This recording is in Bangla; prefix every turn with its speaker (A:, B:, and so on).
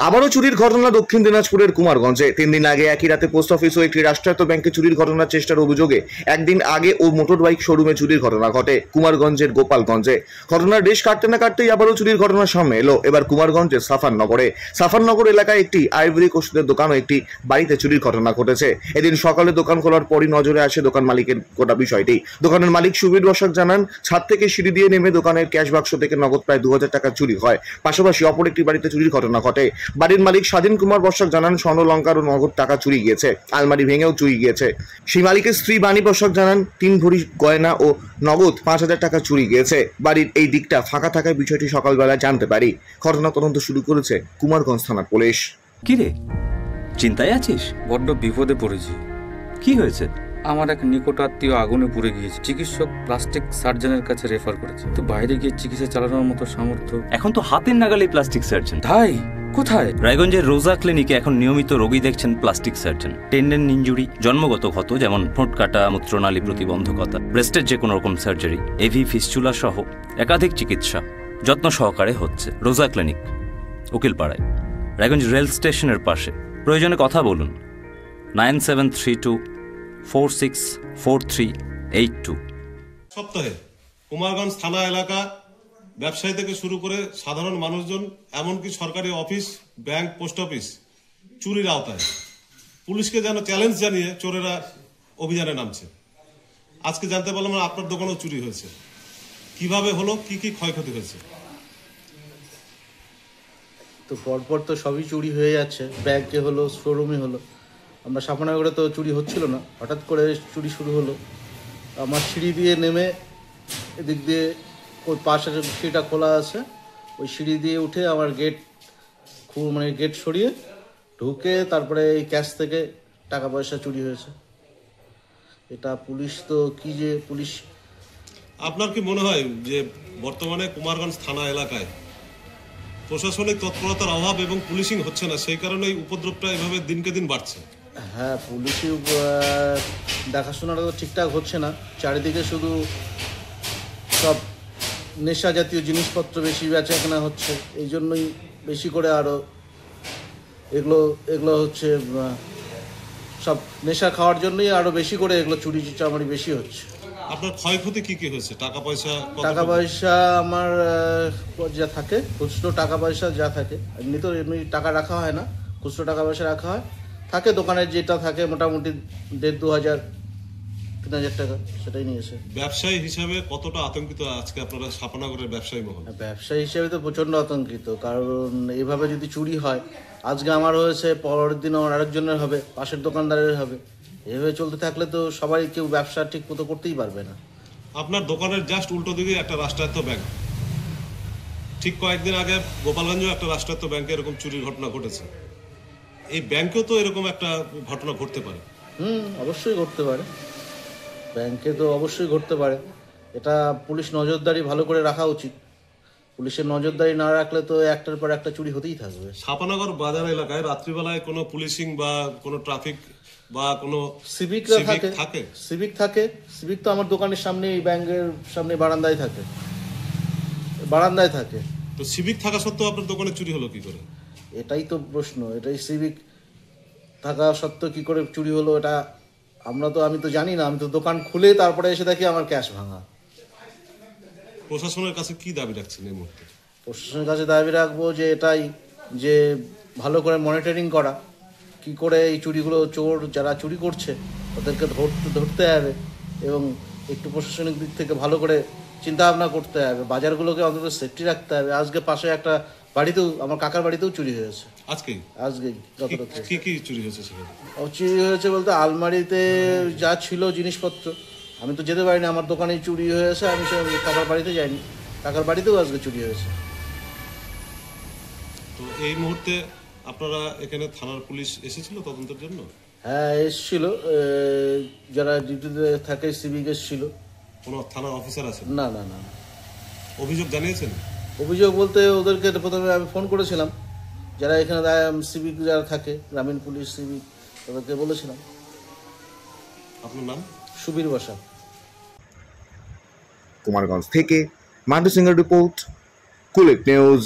A: আবারও চুরির ঘটনা দক্ষিণ দিনাজপুরের কুমারগঞ্জে। 3 দিন আগে একই রাতে পোস্ট অফিস ও একটি রাষ্ট্রায়ত্ত ব্যাংকে চুরির ঘটনার চেষ্টার অভিযোগে একদিন আগে ও মোটর বাইক শোরুমে চুরির ঘটনা ঘটে কুমারগঞ্জের গোপালগঞ্জে। ঘটনার রেশ কাটতে না কাটতেই আবারও চুরির ঘটনা সামনে এলো এবার কুমারগঞ্জের সাফারনগর এলাকায় একটি আইভরিক ওষুধের দোকান ও একটি বাড়িতে চুরির ঘটনা ঘটেছে। এদিন সকালে দোকান খোলার পরই নজরে আসে দোকান মালিকের গোটা বিষয়টি। দোকানের মালিক সুবীর বসাক জানান, ছাদ থেকে সিঁড়ি দিয়ে নেমে দোকানের ক্যাশ বাক্স থেকে নগদ প্রায় 2000 টাকা চুরি হয়। পাশাপাশি অপর একটি বাড়িতে চুরির ঘটনা ঘটে। বাড়ির মালিক স্বাধীন কুমার বসাক জানান, স্বর্ণলঙ্কার ও নগদ টাকা চুরি গিয়েছে, আলমারি ভেঙেও চুরি গিয়েছে। সেই মালিকের স্ত্রী বাণী বসাক জানান, 3 ভরি গয়না ও নগদ 5000 টাকা চুরি গিয়েছে। বাড়ির এই দিকটা ফাঁকা থাকায় বিষয়টি সকালবেলা জানতে পারি। ঘটনা তদন্ত শুরু করেছে কুমারগঞ্জ থানার পুলিশ।
B: কি রে, চিন্তায় আছিস?
C: বড্ড বিপদে পড়েছি।
B: কি হয়েছে?
C: আমার এক নিকট আত্মীয় আগুনে পুড়ে গিয়েছে। চিকিৎসক প্লাস্টিক সার্জনের কাছে রেফার করেছে, তো বাইরে গিয়ে চিকিৎসা চালানোর মতো সামর্থ্য
B: এখন তো হাতের নাগালে প্লাস্টিক সার্জন।
C: তাই কোথায়?
B: রায়গঞ্জের রোজা ক্লিনিকে এখন নিয়মিত রোগী দেখছেন প্লাস্টিক সার্জন। টেন্ডেন ইনজুরি, জন্মগত ক্ষত যেমন ঠোঁট কাটা, মূত্রনালী প্রতিবন্ধকতা, ব্রেস্টের যে কোনো রকম সার্জারি, এভি ফিস্চুলা সহ একাধিক চিকিৎসা যত্ন সহকারে হচ্ছে রোজা ক্লিনিক, উকিলপাড়ায়, রায়গঞ্জ রেল স্টেশনের পাশে। প্রয়োজনে কথা বলুন 9732464382।
D: সপ্তাহে কুমারগঞ্জ থানা এলাকা ব্যবসায়ী থেকে শুরু করে সাধারণ মানুষজন, এমনকি সরকারি অফিস, ব্যাংক, পোস্ট অফিস চুরির আওতায়। পুলিশকে যেন চ্যালেঞ্জ জানিয়ে চোরেরা অভিযানে নামছে। আজকে জানতে পারলাম আপনার দোকানেও চুরি হয়েছে। কিভাবে হলো, কি কি ক্ষয়ক্ষতি হয়েছে?
E: তো পরপর তো সবই চুরি হয়ে যাচ্ছে, ব্যাংকে হলো, শোরুমে হলো। আমরা সাফানগরে তো চুরি হচ্ছিল না, হঠাৎ করে চুরি শুরু হলো। আমার সিঁড়ি দিয়ে নেমে এদিক দিয়ে ওই পাশে সিঁড়িটা খোলা আছে, ওই সিঁড়ি দিয়ে উঠে আমার গেট সরিয়ে ঢুকে তারপরে এই ক্যাশ থেকে টাকা পয়সা চুরি হয়েছে। এটা পুলিশ তো কি যে পুলিশ।
D: আপনার কি মনে হয় যে বর্তমানে কুমারগঞ্জ থানা এলাকায় প্রশাসনিক তৎপরতার অভাব এবং পুলিশিং হচ্ছে না, সেই কারণে এই উপদ্রবটা এভাবে দিনকে দিন বাড়ছে?
E: হ্যাঁ, পুলিশি দেখাশোনাটা তো ঠিকঠাক হচ্ছে না। চারিদিকে শুধু সব নেশা জাতীয় জিনিসপত্র বেশি বেচাকেনা হচ্ছে, এই জন্যই বেশি করে আরও এগুলো হচ্ছে সব নেশা খাওয়ার জন্যই আরও বেশি করে এগুলো চুরি চামারি বেশি হচ্ছে।
D: আপনার ক্ষয়ক্ষতি কি কি হয়েছে? টাকা পয়সা
E: আমার যা থাকে, খুচরো টাকা পয়সা যা থাকে, এমনি টাকা রাখা হয় না, খুচরো টাকা পয়সা রাখা হয়, থাকে দোকানের যেটা থাকে মোটামুটি 1500-2000-3000 টাকা, সেটাই নিয়েছে।
D: ব্যবসায়ী হিসাবে কতটা আতঙ্কিত আজকে আপনারা সাফানগরের ব্যবসায়ী মহল?
E: ব্যবসায়ী হিসেবে তো প্রচণ্ড আতঙ্কিত, কারণ এভাবে যদি চুরি হয়, আজকে আমার হয়েছে, পরের দিন আমার আরেকজনের হবে, পাশের দোকানদারের হবে। এভাবে চলতে থাকলে তো সবাই কেউ ব্যবসা ঠিক মতো করতেই পারবে না।
D: আপনার দোকানের জাস্ট উল্টো দিকে একটা রাষ্ট্রায়ত্ত ব্যাংক। ঠিক কয়েকদিন আগে গোপালগঞ্জেও একটা রাষ্ট্রায়ত্ত ব্যাংকে এরকম চুরির ঘটনা ঘটেছে। এই ব্যাংকেও তো এরকম একটা ঘটনা ঘটতে পারে?
E: অবশ্যই ঘটতে পারে, ব্যাংকে তো অবশ্যই ঘটতে পারে। এটা পুলিশ নজরদারি ভালো করে রাখা উচিত। পুলিশের নজরদারি না রাখলে তো একটার পর একটা চুরি হতেই থাকবে।
D: সাফানগর বাজার এলাকায় রাত্রিবেলায় কোনো পুলিশিং বা কোনো ট্রাফিক বা কোনো
E: সিভিক থাকে? সিভিক তো আমার দোকানের সামনে, এই ব্যাংকের সামনে বারান্দায় থাকে।
D: তো সিভিক থাকা সত্ত্বেও আপনার দোকানে চুরি হলো কি করে?
E: এটাই তো প্রশ্ন, এটাই সিভিক থাকা সত্ত্বেও কি করে চুরি হলো, এটা আমি তো জানি না। আমি তো দোকান খুলে তারপরে এসে দেখি আমার ক্যাশ ভাঙা।
D: প্রশাসনের কাছে কি দাবি রাখছেন এই মুহূর্তে?
E: প্রশাসনের কাছে দাবি রাখবো যে এটাই, যে ভালো করে মনিটরিং করা, কি করে এই চুরিগুলো, চোর যারা চুরি করছে ওদেরকে ধরতে হবে, এবং একটু প্রশাসনিক দিক থেকে ভালো করে চিন্তা ভাবনা করতে হবে। বাজারগুলোকে অন্তত সেফটি রাখতে হবে। আজকে পাশে একটা বাড়িতেও, আমার কাকার বাড়িতেও চুরি হয়েছে।
D: আজকেই
E: গত রাতে
D: কি চুরি হয়েছে সেখানে?
E: চুরি হয়েছে বলতে আলমারিতে যা ছিল জিনিসপত্র, আমি তো যেতে পারিনি, আমার দোকানেই চুরি হয়েছে। আমি কাকার বাড়িতে যাইনি, কাকার বাড়িতেও আজকে চুরি হয়েছে।
D: তো এই মুহূর্তে আপনারা এখানে থানার পুলিশ এসেছিল তদন্তের জন্য?
E: হ্যাঁ, এসেছিল, যারা ডিউটিতে থাকে সিভিক এসেছিল।
D: কোনো থানার অফিসার আছে?
E: না।
D: অভিযোগ জানিয়েছেন?
E: অভিযোগ বলতে ওদেরকে প্রথমে আমি ফোন করেছিলাম, যারা এখানে সিভিক যারা থাকে, গ্রামীণ পুলিশ সিভিক, তাদেরকে বলেছিলাম।
D: আপনার নাম?
E: সুবীর বসাক।
A: কুমারগঞ্জ থেকে মান্টু সিংহের রিপোর্ট, কুলিক নিউজ।